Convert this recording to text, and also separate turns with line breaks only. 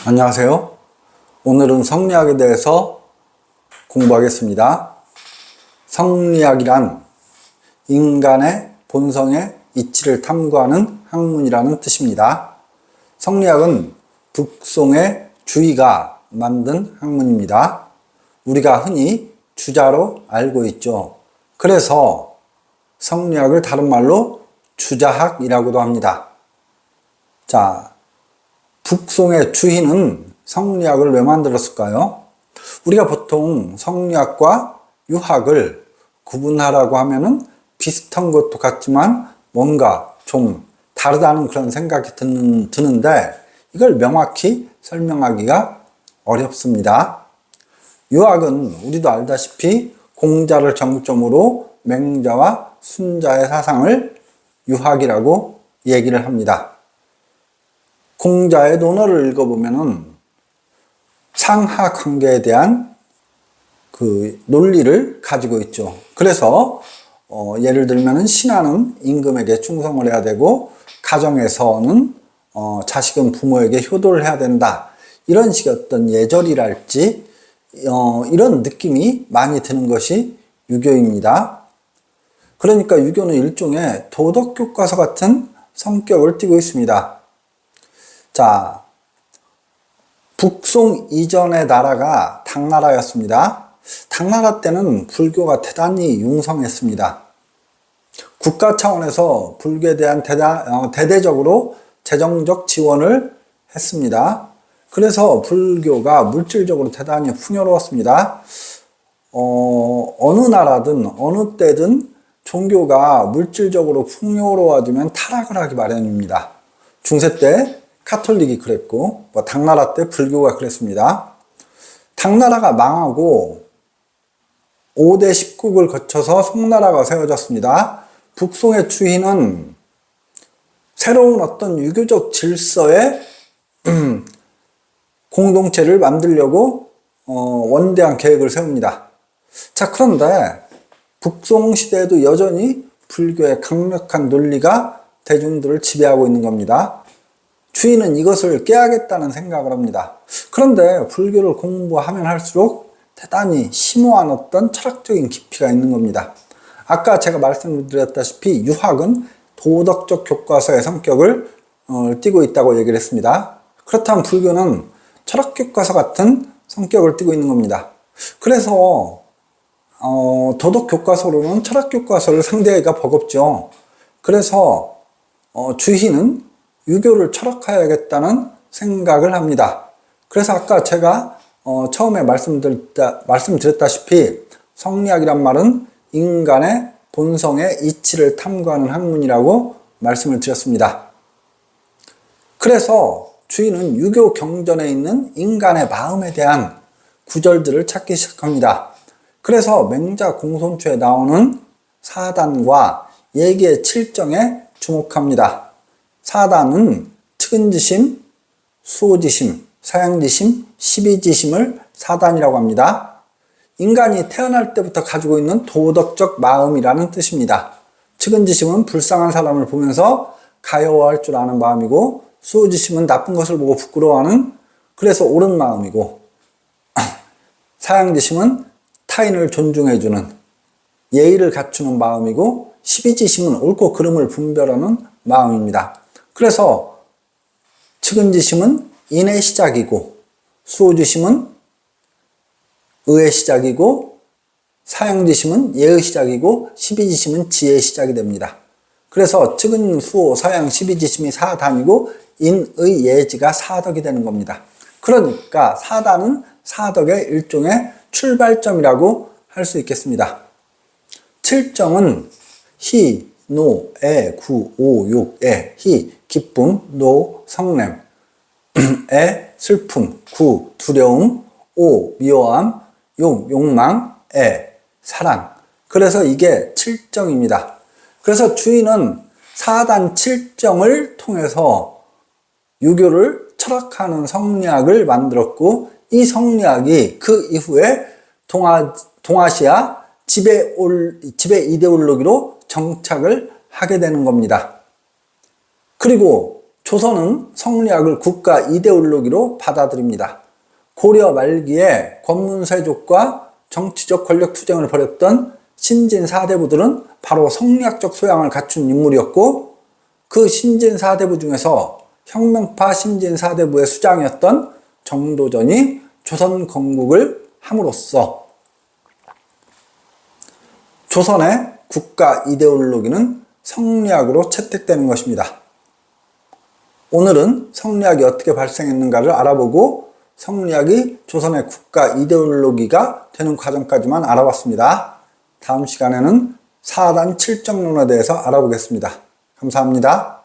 안녕하세요. 오늘은 성리학에 대해서 공부하겠습니다. 성리학이란 인간의 본성의 이치를 탐구하는 학문이라는 뜻입니다. 성리학은 북송의 주의가 만든 학문입니다. 우리가 흔히 주자로 알고 있죠. 그래서 성리학을 다른 말로 주자학이라고도 합니다. 자, 북송의 주희는 성리학을 왜 만들었을까요? 우리가 보통 성리학과 유학을 구분하라고 하면은 비슷한 것도 같지만 뭔가 좀 다르다는 그런 생각이 드는데 이걸 명확히 설명하기가 어렵습니다. 유학은 우리도 알다시피 공자를 정점으로 맹자와 순자의 사상을 유학이라고 얘기를 합니다. 공자의 논어를 읽어보면은 상하 관계에 대한 그 논리를 가지고 있죠. 그래서 예를 들면은 신하는 임금에게 충성을 해야 되고 가정에서는 자식은 부모에게 효도를 해야 된다. 이런 식의 어떤 예절이랄지 이런 느낌이 많이 드는 것이 유교입니다. 그러니까 유교는 일종의 도덕교과서 같은 성격을 띠고 있습니다. 자, 북송 이전의 나라가 당나라였습니다. 당나라 때는 불교가 대단히 융성했습니다. 국가 차원에서 불교에 대한 대대적으로 재정적 지원을 했습니다. 그래서 불교가 물질적으로 대단히 풍요로웠습니다. 어느 나라든 어느 때든 종교가 물질적으로 풍요로워지면 타락을 하기 마련입니다. 중세 때 카톨릭이 그랬고 당나라 때 불교가 그랬습니다. 당나라가 망하고 5대 10국을 거쳐서 송나라가 세워졌습니다. 북송의 추희는 새로운 어떤 유교적 질서의 공동체를 만들려고 원대한 계획을 세웁니다. 자, 그런데 북송 시대에도 여전히 불교의 강력한 논리가 대중들을 지배하고 있는 겁니다. 주인은 이것을 깨야겠다는 생각을 합니다. 그런데 불교를 공부하면 할수록 대단히 심오한 어떤 철학적인 깊이가 있는 겁니다. 아까 제가 말씀드렸다시피 유학은 도덕적 교과서의 성격을 띠고 있다고 얘기를 했습니다. 그렇다면 불교는 철학 교과서 같은 성격을 띠고 있는 겁니다. 그래서 도덕 교과서로는 철학 교과서를 상대하기가 버겁죠. 그래서 주희는 유교를 철학해야겠다는 생각을 합니다. 그래서 아까 제가 처음에 말씀드렸다시피 성리학이란 말은 인간의 본성의 이치를 탐구하는 학문이라고 말씀을 드렸습니다. 그래서 주인은 유교 경전에 있는 인간의 마음에 대한 구절들을 찾기 시작합니다. 그래서 맹자 공손초에 나오는 사단과 예기의 칠정에 주목합니다. 사단은 측은지심, 수호지심, 사양지심, 시비지심을 사단이라고 합니다. 인간이 태어날 때부터 가지고 있는 도덕적 마음이라는 뜻입니다. 측은지심은 불쌍한 사람을 보면서 가여워할 줄 아는 마음이고, 수호지심은 나쁜 것을 보고 부끄러워하는, 그래서 옳은 마음이고, 사양지심은 타인을 존중해주는, 예의를 갖추는 마음이고, 시비지심은 옳고 그름을 분별하는 마음입니다. 그래서 측은지심은 인의 시작이고, 수호지심은 의의 시작이고, 사양지심은 예의 시작이고, 시비지심은 지혜의 시작이 됩니다. 그래서 측은, 수호, 사양, 시비지심이 사단이고 인의, 예지가 사덕이 되는 겁니다. 그러니까 사단은 사덕의 일종의 출발점이라고 할 수 있겠습니다. 칠정은 희, 노, 애, 구, 오, 욕, 애, 희, 기쁨, 노, 성냄, 애, 슬픔, 구, 두려움, 오, 미워함, 욕, 욕망, 애, 사랑. 그래서 이게 칠정입니다. 그래서 주인은 사단 칠정을 통해서 유교를 철학하는 성리학을 만들었고, 이 성리학이 그 이후에 동아시아 지배 이데올로기로 정착을 하게 되는 겁니다. 그리고 조선은 성리학을 국가 이데올로기로 받아들입니다. 고려 말기에 권문세족과 정치적 권력 투쟁을 벌였던 신진 사대부들은 바로 성리학적 소양을 갖춘 인물이었고, 그 신진 사대부 중에서 혁명파 신진 사대부의 수장이었던 정도전이 조선 건국을 함으로써 조선의 국가 이데올로기는 성리학으로 채택되는 것입니다. 오늘은 성리학이 어떻게 발생했는가를 알아보고 성리학이 조선의 국가 이데올로기가 되는 과정까지만 알아봤습니다. 다음 시간에는 사단 칠정론에 대해서 알아보겠습니다. 감사합니다.